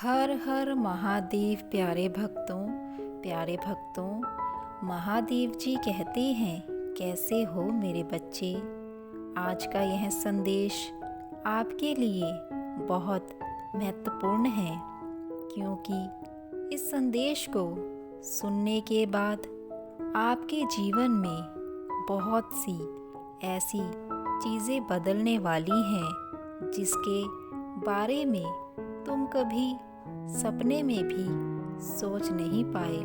हर हर महादेव। प्यारे भक्तों, महादेव जी कहते हैं, कैसे हो मेरे बच्चे। आज का यह संदेश आपके लिए बहुत महत्वपूर्ण है, क्योंकि इस संदेश को सुनने के बाद आपके जीवन में बहुत सी ऐसी चीज़ें बदलने वाली हैं जिसके बारे में तुम कभी सपने में भी सोच नहीं पाए।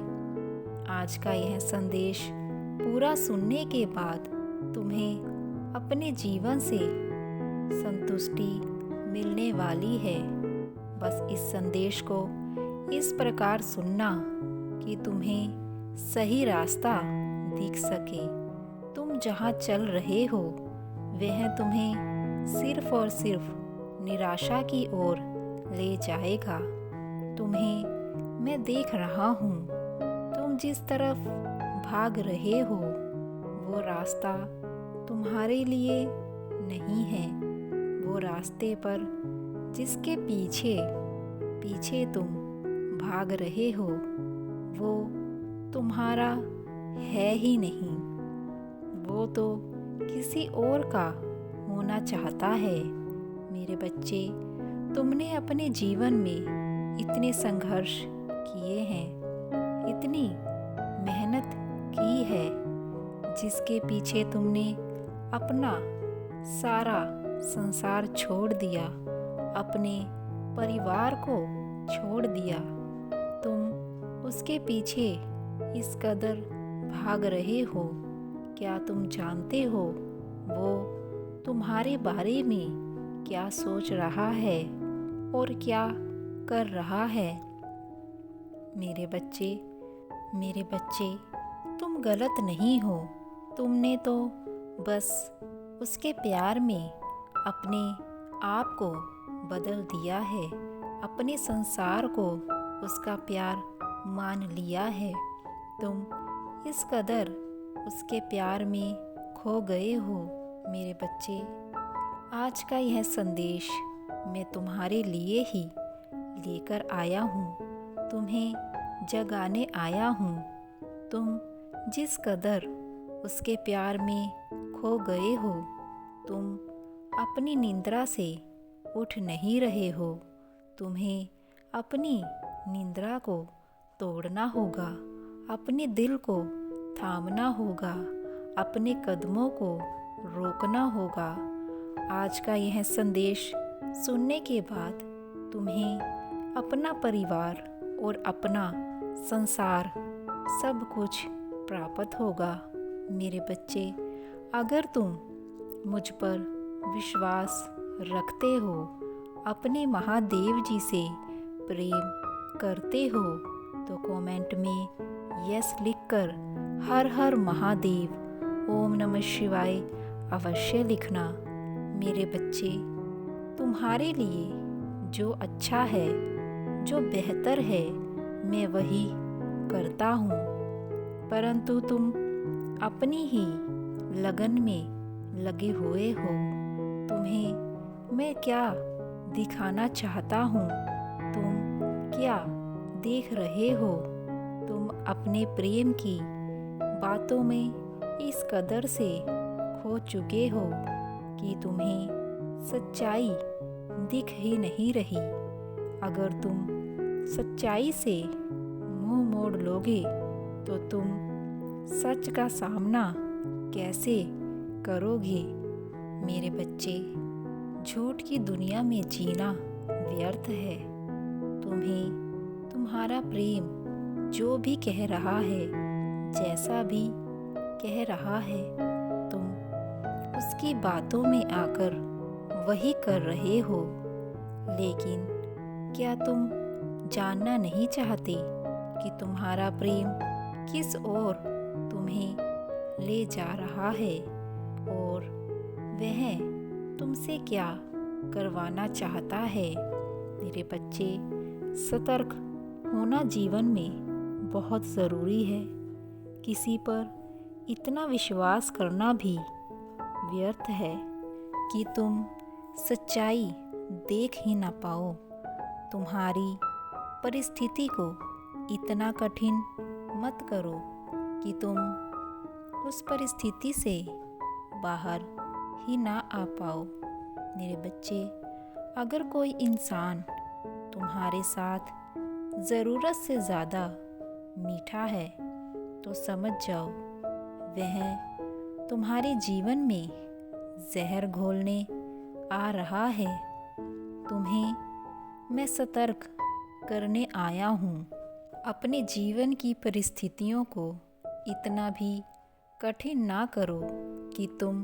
आज का यह संदेश पूरा सुनने के बाद तुम्हें अपने जीवन से संतुष्टि मिलने वाली है। बस इस संदेश को इस प्रकार सुनना कि तुम्हें सही रास्ता दिख सके। तुम जहाँ चल रहे हो वह तुम्हें सिर्फ और सिर्फ निराशा की ओर ले जाएगा। तुम्हें मैं देख रहा हूँ, तुम जिस तरफ भाग रहे हो वो रास्ता तुम्हारे लिए नहीं है। वो रास्ते पर जिसके पीछे पीछे तुम भाग रहे हो वो तुम्हारा है ही नहीं। वो तो किसी और का होना चाहता है। मेरे बच्चे, तुमने अपने जीवन में इतने संघर्ष किए हैं, इतनी मेहनत की है, जिसके पीछे तुमने अपना सारा संसार छोड़ दिया, अपने परिवार को छोड़ दिया। तुम उसके पीछे इस कदर भाग रहे हो। क्या तुम जानते हो वो तुम्हारे बारे में क्या सोच रहा है और क्या कर रहा है। मेरे बच्चे, तुम गलत नहीं हो। तुमने तो बस उसके प्यार में अपने आप को बदल दिया है, अपने संसार को उसका प्यार मान लिया है। तुम इस कदर उसके प्यार में खो गए हो। मेरे बच्चे, आज का यह संदेश मैं तुम्हारे लिए ही लेकर आया हूँ, तुम्हें जगाने आया हूँ। तुम जिस कदर उसके प्यार में खो गए हो, तुम अपनी निंद्रा से उठ नहीं रहे हो। तुम्हें अपनी निंद्रा को तोड़ना होगा, अपने दिल को थामना होगा, अपने कदमों को रोकना होगा। आज का यह संदेश सुनने के बाद तुम्हें अपना परिवार और अपना संसार सब कुछ प्राप्त होगा। मेरे बच्चे, अगर तुम मुझ पर विश्वास रखते हो, अपने महादेव जी से प्रेम करते हो, तो कमेंट में यस लिखकर हर हर महादेव ओम नमः शिवाय अवश्य लिखना। मेरे बच्चे, तुम्हारे लिए जो अच्छा है, जो बेहतर है, मैं वही करता हूँ, परंतु तुम अपनी ही लगन में लगे हुए हो। तुम्हें मैं क्या दिखाना चाहता हूँ, तुम क्या देख रहे हो। तुम अपने प्रेम की बातों में इस कदर से खो चुके हो कि तुम्हें सच्चाई दिख ही नहीं रही। अगर तुम सच्चाई से मुंह मोड़ लोगे तो तुम सच का सामना कैसे करोगे। मेरे बच्चे, झूठ की दुनिया में जीना व्यर्थ है। तुम्हें तुम्हारा प्रेम जो भी कह रहा है, जैसा भी कह रहा है, तुम उसकी बातों में आकर वही कर रहे हो। लेकिन क्या तुम जानना नहीं चाहते कि तुम्हारा प्रेम किस ओर तुम्हें ले जा रहा है और वह तुमसे क्या करवाना चाहता है। मेरे बच्चे, सतर्क होना जीवन में बहुत ज़रूरी है। किसी पर इतना विश्वास करना भी व्यर्थ है कि तुम सच्चाई देख ही ना पाओ। तुम्हारी परिस्थिति को इतना कठिन मत करो कि तुम उस परिस्थिति से बाहर ही ना आ पाओ। मेरे बच्चे, अगर कोई इंसान तुम्हारे साथ ज़रूरत से ज़्यादा मीठा है तो समझ जाओ वह तुम्हारे जीवन में जहर घोलने आ रहा है। तुम्हें मैं सतर्क करने आया हूँ। अपने जीवन की परिस्थितियों को इतना भी कठिन ना करो कि तुम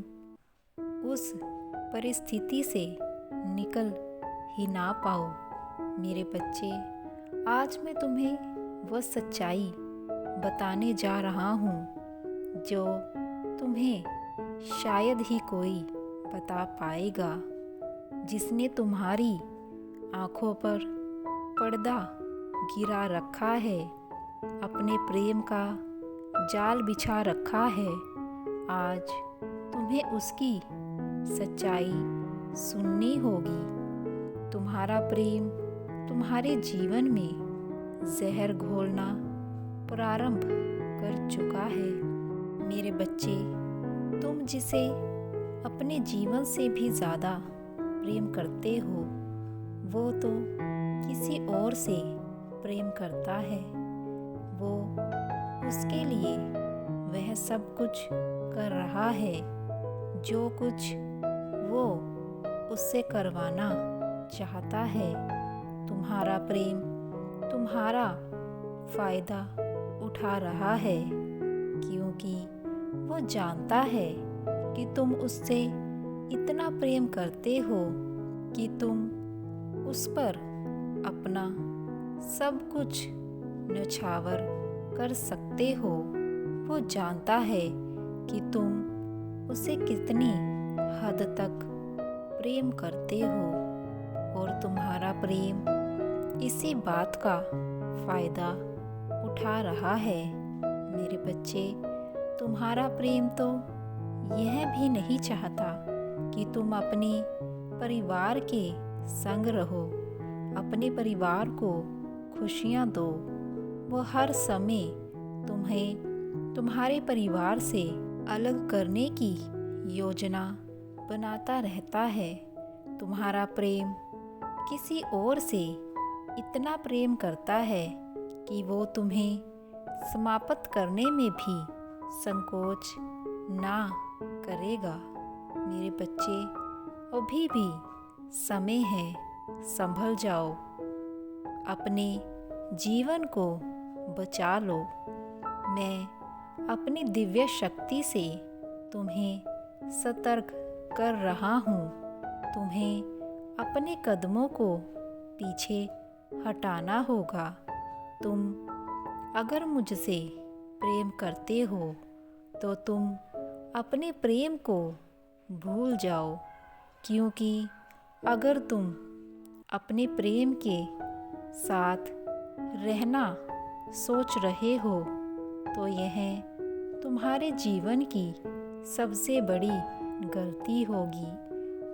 उस परिस्थिति से निकल ही ना पाओ। मेरे बच्चे, आज मैं तुम्हें वह सच्चाई बताने जा रहा हूँ जो तुम्हें शायद ही कोई बता पाएगा। जिसने तुम्हारी आँखों पर पर्दा गिरा रखा है, अपने प्रेम का जाल बिछा रखा है, आज तुम्हें उसकी सच्चाई सुननी होगी। तुम्हारा प्रेम तुम्हारे जीवन में जहर घोलना प्रारंभ कर चुका है। मेरे बच्चे, तुम जिसे अपने जीवन से भी ज़्यादा प्रेम करते हो वो तो किसी और से प्रेम करता है। वो उसके लिए वह सब कुछ कर रहा है जो कुछ वो उससे करवाना चाहता है। तुम्हारा प्रेम तुम्हारा फ़ायदा उठा रहा है क्योंकि वो जानता है कि तुम उससे इतना प्रेम करते हो कि तुम उस पर अपना सब कुछ न्यौछावर कर सकते हो। वो जानता है कि तुम उसे कितनी हद तक प्रेम करते हो और तुम्हारा प्रेम इसी बात का फ़ायदा उठा रहा है। मेरे बच्चे, तुम्हारा प्रेम तो यह भी नहीं चाहता कि तुम अपने परिवार के संग रहो, अपने परिवार को खुशियाँ दो। वो हर समय तुम्हें तुम्हारे परिवार से अलग करने की योजना बनाता रहता है। तुम्हारा प्रेम किसी और से इतना प्रेम करता है कि वो तुम्हें समाप्त करने में भी संकोच ना करेगा। मेरे बच्चे, अभी भी समय है, संभल जाओ, अपने जीवन को बचा लो। मैं अपनी दिव्य शक्ति से तुम्हें सतर्क कर रहा हूँ। तुम्हें अपने कदमों को पीछे हटाना होगा। तुम अगर मुझसे प्रेम करते हो तो तुम अपने प्रेम को भूल जाओ, क्योंकि अगर तुम अपने प्रेम के साथ रहना सोच रहे हो तो यह तुम्हारे जीवन की सबसे बड़ी गलती होगी,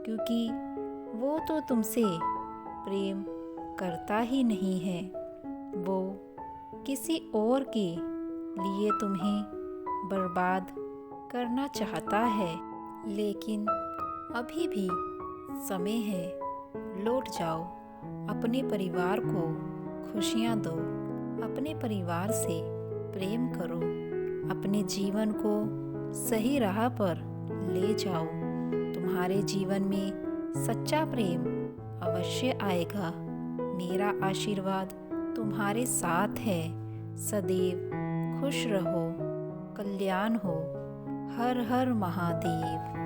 क्योंकि वो तो तुमसे प्रेम करता ही नहीं है। वो किसी और के लिए तुम्हें बर्बाद करना चाहता है। लेकिन अभी भी समय है, लौट जाओ, अपने परिवार को खुशियाँ दो, अपने परिवार से प्रेम करो, अपने जीवन को सही राह पर ले जाओ। तुम्हारे जीवन में सच्चा प्रेम अवश्य आएगा। मेरा आशीर्वाद तुम्हारे साथ है। सदैव खुश रहो, कल्याण हो। हर हर महादेव।